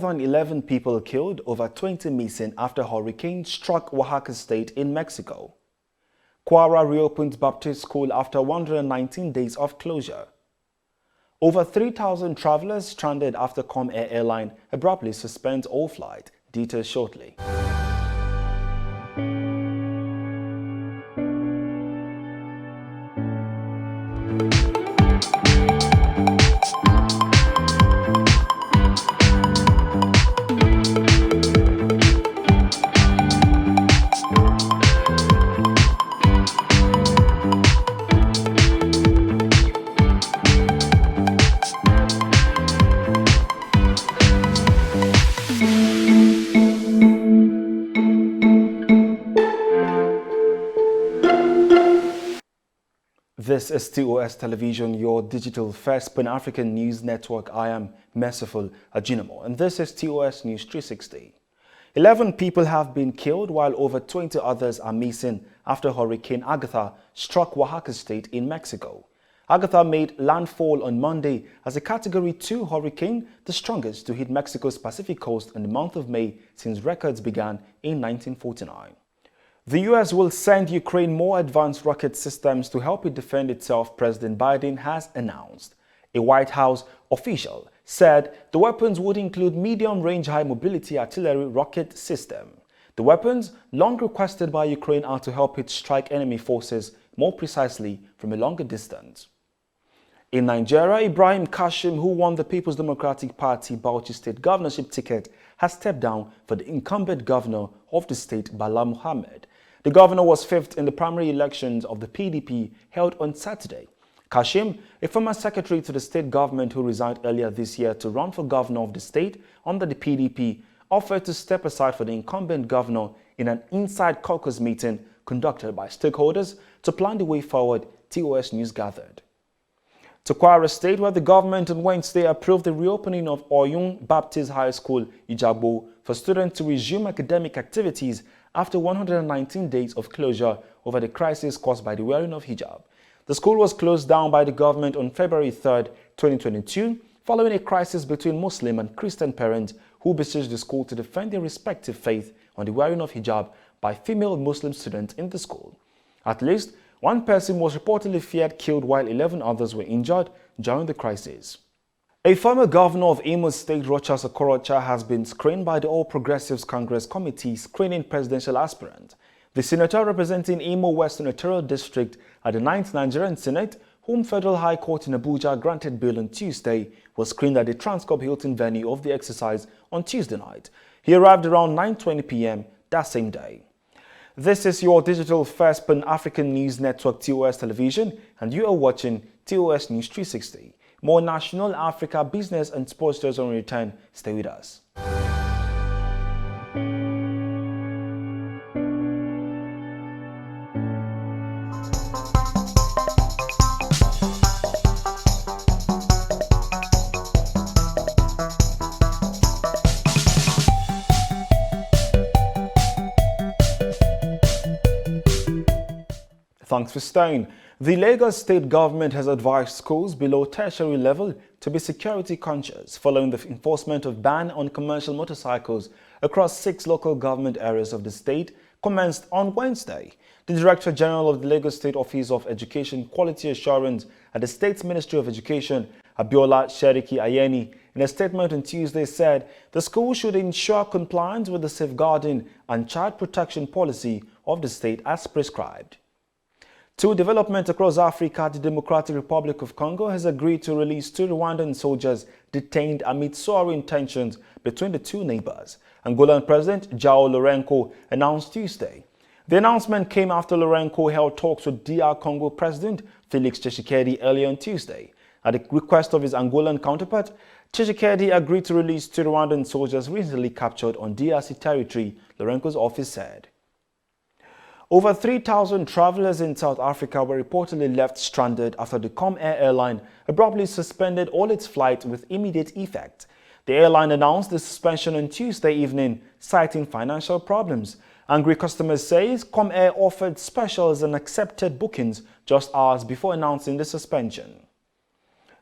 more than 11 people killed, over 20 missing after hurricane struck Oaxaca State in Mexico. Kwara reopened Baptist School after 119 days of closure. Over 3,000 travelers stranded after Comair airline abruptly suspends all flight. Details shortly. This is TOS Television, your digital first Pan-African news network. I am Merciful Ajinamo, and this is TOS News 360. 11 people have been killed while over 20 others are missing after Hurricane Agatha struck Oaxaca State in Mexico. Agatha made landfall on Monday as a Category 2 hurricane, the strongest to hit Mexico's Pacific coast in the month of May since records began in 1949. The U.S. will send Ukraine more advanced rocket systems to help it defend itself, President Biden has announced. A White House official said the weapons would include medium-range high-mobility artillery rocket system. The weapons, long requested by Ukraine, are to help it strike enemy forces more precisely from a longer distance. In Nigeria, Ibrahim Kashim, who won the People's Democratic Party Bauchi State governorship ticket, has stepped down for the incumbent governor of the state, Bala Muhammad. The governor was fifth in the primary elections of the PDP held on Saturday. Kashim, a former secretary to the state government who resigned earlier this year to run for governor of the state under the PDP, offered to step aside for the incumbent governor in an inside caucus meeting conducted by stakeholders to plan the way forward, TOS News gathered. To Kwara State, where the government on Wednesday approved the reopening of Oyun Baptist High School, Ijagbo, for students to resume academic activities after 119 days of closure over the crisis caused by the wearing of hijab. The school was closed down by the government on February 3, 2022, following a crisis between Muslim and Christian parents who besieged the school to defend their respective faith on the wearing of hijab by female Muslim students in the school. At least one person was reportedly feared killed while 11 others were injured during the crisis. A former governor of Imo State, Rochas Okorocha, has been screened by the All Progressives Congress Committee screening presidential aspirant. The senator representing Imo West Senatorial District at the 9th Nigerian Senate, whom Federal High Court in Abuja granted bail on Tuesday, was screened at the Transcorp Hilton venue of the exercise on Tuesday night. He arrived around 9:20 p.m. that same day. This is your digital first Pan-African news network, TOS Television, and you are watching TOS News 360. More national, Africa, business and sports stories on return. Stay with us. Thanks for staying. The Lagos State Government has advised schools below tertiary level to be security conscious following the enforcement of ban on commercial motorcycles across 6 local government areas of the state commenced on Wednesday. The Director General of the Lagos State Office of Education Quality Assurance at the State's Ministry of Education, Abiola Sheriki Ayeni, in a statement on Tuesday said the school should ensure compliance with the safeguarding and child protection policy of the state as prescribed. To development across Africa, the Democratic Republic of Congo has agreed to release 2 Rwandan soldiers detained amid soaring tensions between the two neighbors, Angolan President João Lourenço announced Tuesday. The announcement came after Lourenço held talks with DR Congo President Felix Tshisekedi earlier on Tuesday. At the request of his Angolan counterpart, Tshisekedi agreed to release 2 Rwandan soldiers recently captured on DRC territory, Lourenço's office said. Over 3,000 travelers in South Africa were reportedly left stranded after the Comair airline abruptly suspended all its flights with immediate effect. The airline announced the suspension on Tuesday evening, citing financial problems. Angry customers say Comair offered specials and accepted bookings just hours before announcing the suspension.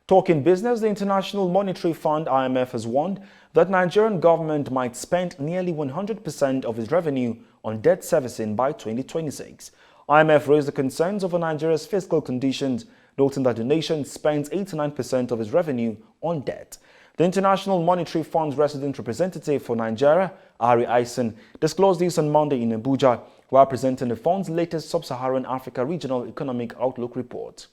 Talking business, the International Monetary Fund (IMF) has warned that Nigerian government might spend nearly 100% of its revenue on debt servicing by 2026. IMF raised the concerns over Nigeria's fiscal conditions, noting that the nation spends 89% of its revenue on debt. The International Monetary Fund's resident representative for Nigeria, Ari Eisen, disclosed this on Monday in Abuja while presenting the fund's latest Sub-Saharan Africa Regional Economic Outlook report.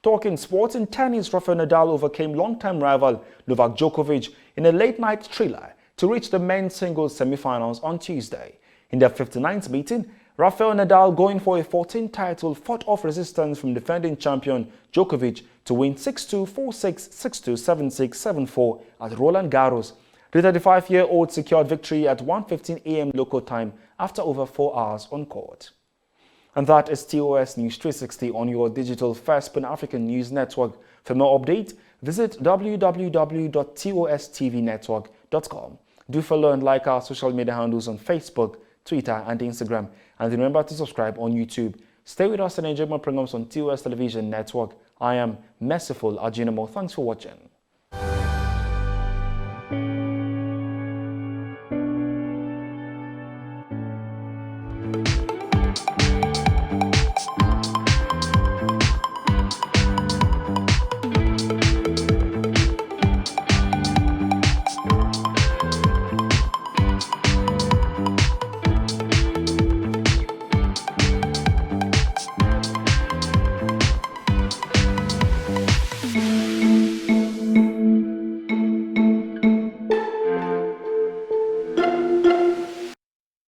Talking sports, in tennis, Rafael Nadal overcame longtime rival Novak Djokovic in a late-night thriller to reach the men's singles semi-finals on Tuesday. In their 59th meeting, Rafael Nadal, going for a 14th title, fought off resistance from defending champion Djokovic to win 6-2, 4-6, 6-2, 7-6, 7-4 at Roland Garros. The 35-year-old secured victory at 1:15 a.m. local time after over 4 hours on court. And that is TOS News 360 on your digital first Pan-African news network. For more updates, visit www.tostvnetwork.com. Do follow and like our social media handles on Facebook, Twitter and Instagram. And remember to subscribe on YouTube. Stay with us and enjoy more programs on TOS Television Network. I am Merciful Ajinomo. Thanks for watching.